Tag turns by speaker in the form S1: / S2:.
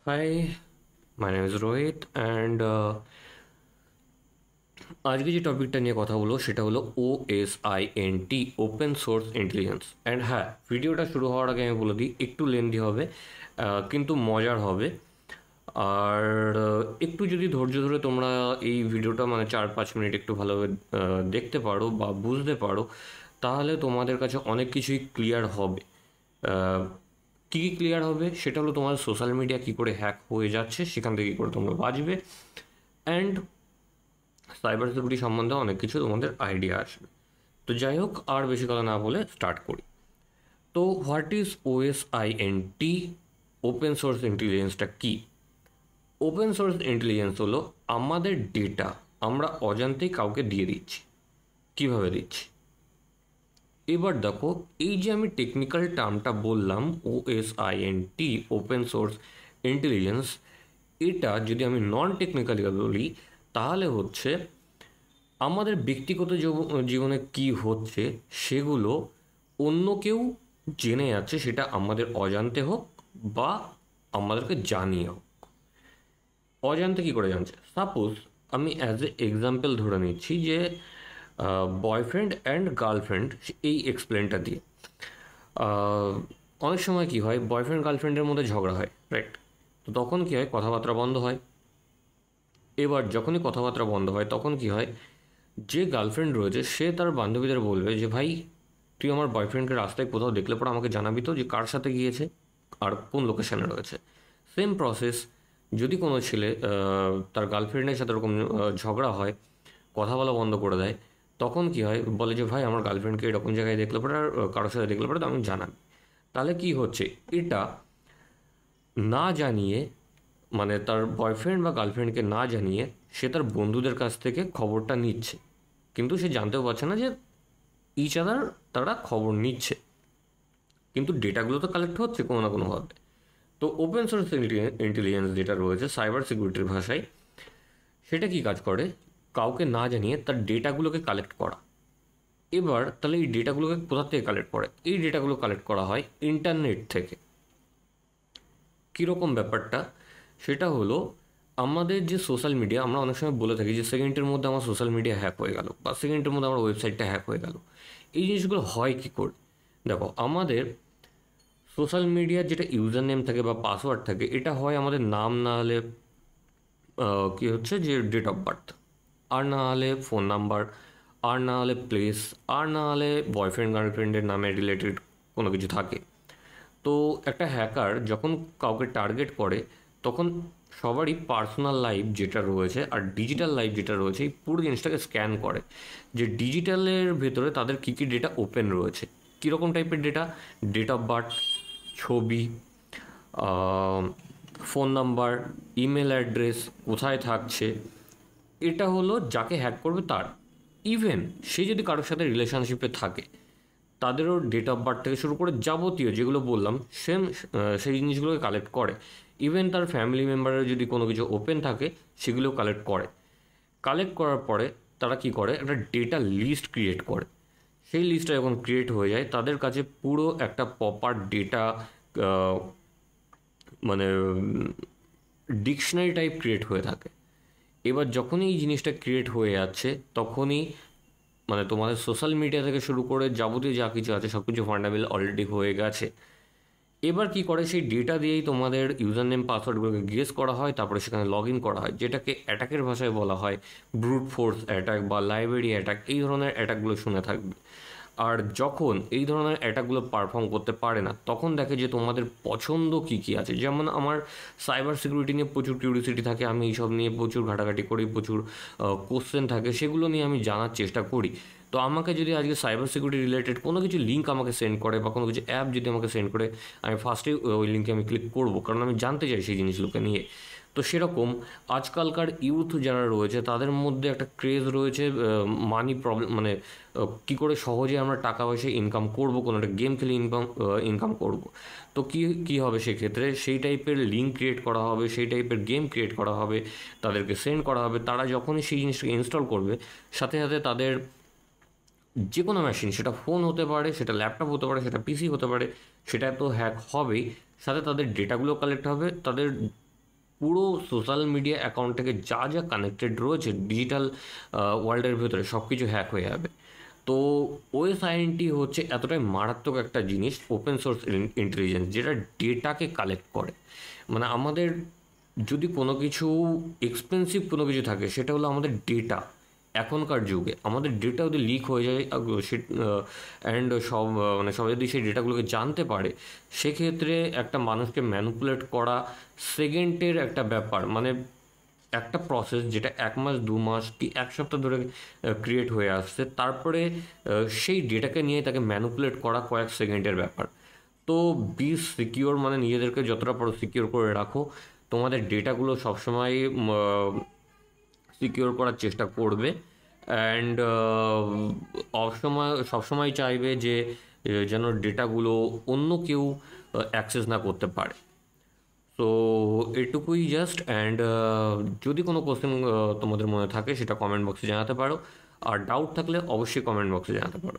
S1: Hi, my name is Rohit and আজকে যে টপিকটা নিয়ে কথা বলবো সেটা হলো OSINT open source intelligence. And হ্যাঁ, ভিডিওটা শুরু হওয়ার আগে আমি বলে দিই একটু লেন্দি হবে, কিন্তু মজার হবে। আর একটু যদি ধৈর্য ধরে তোমরা এই ভিডিওটা মানে 4-5 মিনিট একটু ভালোভাবে দেখতে পারো বা বুঝতে পারো, তাহলে তোমাদের কাছে অনেক কিছুই ক্লিয়ার হবে। কী কী ক্লিয়ার হবে সেটা হলো তোমার সোশ্যাল মিডিয়া কী করে হ্যাক হয়ে যাচ্ছে, সেখান থেকে কী করে তোমরা বাঁচবে, অ্যান্ড সাইবার সিকিউরিটি সম্বন্ধে অনেক কিছু তোমাদের আইডিয়া আসবে। তো যাই হোক, আর বেশি কথা না বলে স্টার্ট করি। তো what is OSINT open source ইন্টেলিজেন্সটা কী? ওপেন সোর্স ইন্টেলিজেন্স হলো আমাদের ডেটা আমরা অজান্তেই কাউকে দিয়ে দিচ্ছি। কিভাবে দিচ্ছি? এবার দেখো, এই যে আমি টেকনিক্যাল টার্মটা বললাম OSINT ওপেন সোর্স ইন্টেলিজেন্স, এটা যদি আমি নন টেকনিক্যালি বলি তাহলে হচ্ছে আমাদের ব্যক্তিগত জীবনে কি হচ্ছে সেগুলো অন্য কেউ জেনে যাচ্ছে, সেটা আমাদের অজান্তে হোক বা আমাদেরকে জানিয়ে হোক। অজান্তে কী করে জানছে? সাপোজ আমি অ্যাজ এ এক্সাম্পল ধরে নিচ্ছি যে বয়ফ্রেন্ড অ্যান্ড গার্লফ্রেন্ড, এই এক্সপ্লেনটা দিয়ে অনেক সময় কী হয়, বয়ফ্রেন্ড গার্লফ্রেন্ডের মধ্যে ঝগড়া হয়, রাইট? তো তখন কী হয়, কথাবার্তা বন্ধ হয়। এবার যখনই কথাবার্তা বন্ধ হয় তখন কী হয়, যে গার্লফ্রেন্ড রয়েছে সে তার বান্ধবীদের বলবে যে ভাই, তুই আমার বয়ফ্রেন্ডকে রাস্তায় কোথাও দেখলে পরে আমাকে জানাবি তো যে কার সাথে গিয়েছে আর কোন লোকেশানে রয়েছে। সেম প্রসেস, যদি কোনো ছেলে তার গার্লফ্রেন্ডের সাথে এরকম ঝগড়া হয়, কথা বলা বন্ধ করে দেয়, তখন কী হয়, বলে যে ভাই, আমার গার্লফ্রেন্ডকে এরকম জায়গায় দেখলে পরে আর কারোর সাথে দেখলে পরে তো আমি জানাবি। তাহলে কী হচ্ছে, এটা না জানিয়ে, মানে তার বয়ফ্রেন্ড বা গার্লফ্রেন্ডকে না জানিয়ে সে তার বন্ধুদের কাছ থেকে খবরটা নিচ্ছে, কিন্তু সে জানতেও পারছে না যে ইচ আদার তারা খবর নিচ্ছে, কিন্তু ডেটাগুলো তো কালেক্ট হচ্ছে কোনো না কোনোভাবে। তো ওপেন সোর্স ইন্টেলিজেন্স যেটা রয়েছে সাইবার সিকিউরিটির ভাষায়, সেটা কি কাজ করে, কাউকে না জানিয়ে তার ডেটাগুলোকে কালেক্ট করা। এবার তাহলে এই ডেটাগুলোকে কোথা থেকে কালেক্ট করে? এই ডেটাগুলো কালেক্ট করা হয় ইন্টারনেট থেকে। কীরকম ব্যাপারটা, সেটা হলো আমাদের যে সোশ্যাল মিডিয়া, আমরা অনেক সময় বলে থাকি যে সেকেন্ডের মধ্যে আমার সোশ্যাল মিডিয়া হ্যাক হয়ে গেল বা সেকেন্ডের মধ্যে আমার ওয়েবসাইটটা হ্যাক হয়ে গেল। এই জিনিসগুলো হয় কী করে? দেখো, আমাদের সোশ্যাল মিডিয়ার যেটা ইউজার নেম থাকে বা পাসওয়ার্ড থাকে, এটা হয় আমাদের নাম, না হলে কী হচ্ছে যে ডেট অফ বার্থ, আর না হলে ফোন নাম্বার, আর না হলে প্লেস, আর না হলে বয়ফ্রেন্ড গার্লফ্রেন্ডের নামে রিলেটেড কোনো কিছু থাকে। তো একটা হ্যাকার যখন কাউকে টার্গেট করে, তখন সবারই পার্সোনাল লাইফ যেটা রয়েছে আর ডিজিটাল লাইফ যেটা রয়েছে, এই পুরো জিনিসটাকে স্ক্যান করে যে ডিজিটালের ভেতরে তাদের কী কী ডেটা ওপেন রয়েছে। কীরকম টাইপের ডেটা? ডেট অফ বার্থ, ছবি, ফোন নাম্বার, ইমেল অ্যাড্রেস, কোথায় থাকছে, এটা হলো যাকে হ্যাক করবে তার। ইভেন সে যদি কারোর সাথে রিলেশনশিপে থাকে, তাদেরও ডেট অফ বার্থ থেকে শুরু করে যাবতীয় যেগুলো বললাম সেম সেই জিনিসগুলোকে কালেক্ট করে। ইভেন তার ফ্যামিলি মেম্বারের যদি কোনো কিছু ওপেন থাকে সেগুলো কালেক্ট করে। কালেক্ট করার পরে তারা কি করে, একটা ডেটা লিস্ট ক্রিয়েট করে। সেই লিস্টটা যখন ক্রিয়েট হয়ে যায়, তাদের কাছে পুরো একটা প্রপার ডেটা, মানে ডিকশনারি টাইপ ক্রিয়েট হয়ে থাকে। এবার যখনই এই জিনিসটা ক্রিয়েট হয়ে যাচ্ছে, তখনই মানে তোমাদের সোশ্যাল মিডিয়া থেকে শুরু করে যাবতীয় যা কিছু আছে সব কিছু ফান্ডামেন্টাল অলরেডি হয়ে গেছে। এবার কি করে, সেই ডেটা দিয়েই তোমাদের ইউজার নেম পাসওয়ার্ডগুলোকে গেস করা হয়, তারপরে সেখানে লগ ইন করা হয়, যেটাকে অ্যাটাকের ভাষায় বলা হয় ব্রুট ফোর্স অ্যাটাক বা লাইব্রেরি অ্যাটাক। এই ধরনের অ্যাটাকগুলো শুনে থাকবে। আর যখন এই ধরনের অ্যাটাকগুলো পারফর্ম করতে পারে না, তখন দেখে যে তোমাদের পছন্দ কী কী আছে। যেমন আমার সাইবার সিকিউরিটি নিয়ে প্রচুর কিউরিওসিটি থাকে, আমি এইসব নিয়ে প্রচুর ঘাটাঘাটি করি, প্রচুর কোশ্চেন থাকে, সেগুলো নিয়ে আমি জানার চেষ্টা করি। তো আমাকে যদি আজকে সাইবার সিকিউরিটি রিলেটেড কোনো কিছু লিঙ্ক আমাকে সেন্ড করে বা কোনো কিছু অ্যাপ যদি আমাকে সেন্ড করে, আমি ফার্স্টেই ওই লিঙ্কে আমি ক্লিক করবো, কারণ আমি জানতে চাই সেই জিনিসগুলোকে নিয়ে। তো সেরকম আজকালকার ইউথ যারা রয়েছে তাদের মধ্যে একটা ক্রেজ রয়েছে মানি প্রবলেম, মানে কী করে সহজে আমরা টাকা পয়সা ইনকাম করব, কোনো একটা গেম খেলে ইনকাম করব। তো কী হবে সেক্ষেত্রে, সেই টাইপের লিঙ্ক ক্রিয়েট করা হবে, সেই টাইপের গেম ক্রিয়েট করা হবে, তাদেরকে সেন্ড করা হবে। তারা যখনই সেই জিনিসটাকে ইনস্টল করবে, সাথে সাথে তাদের যে কোনো মেশিন, সেটা ফোন হতে পারে, সেটা ল্যাপটপ হতে পারে, সেটা পিসি হতে পারে, সেটা তো হ্যাক হবেই। সাথে তাদের ডেটাগুলো কালেক্ট হবে, তাদের পুরো সোশ্যাল মিডিয়া অ্যাকাউন্ট থেকে যা যা কানেক্টেড রয়েছে ডিজিটাল ওয়ার্ল্ডের ভেতরে সব কিছু হ্যাক হয়ে যাবে। তো ওএসআইএনটি হচ্ছে এতটাই মারাত্মক একটা জিনিস, ওপেন সোর্স ইন্টেলিজেন্স, যেটা ডেটাকে কালেক্ট করে। মানে আমাদের যদি কোনো কিছু এক্সপেন্সিভ কোনো কিছু থাকে সেটা হলো আমাদের ডেটা। এখনকার যুগে আমাদের ডেটা যদি লিক হয়ে যায় অ্যান্ড সব মানে সবাই যদি সেই ডেটাগুলোকে জানতে পারে, সেক্ষেত্রে একটা মানুষকে ম্যানিপুলেট করা সেকেন্ডের একটা ব্যাপার। মানে একটা প্রসেস যেটা 1 মাস 2 মাস কি 1 সপ্তাহ ধরে ক্রিয়েট হয়ে আসছে, তারপরে সেই ডেটাকে নিয়ে তাকে ম্যানিপুলেট করা কয়েক সেকেন্ডের ব্যাপার। তো বি সিকিওর, মানে নিজেদেরকে যতটা পারো সিকিওর করে রাখো। তোমাদের ডেটাগুলো সবসময় সিকিওর করার চেষ্টা করবে। অ্যান্ড সবসময় চাইবে যে যেন ডেটাগুলো অন্য কেউ অ্যাক্সেস না করতে পারে। সো এটুকুই জাস্ট। অ্যান্ড যদি কোনো কোশ্চেন তোমাদের মনে থাকে সেটা কমেন্ট বক্সে জানাতে পারো, আর ডাউট থাকলে অবশ্যই কমেন্ট বক্সে জানাতে পারো।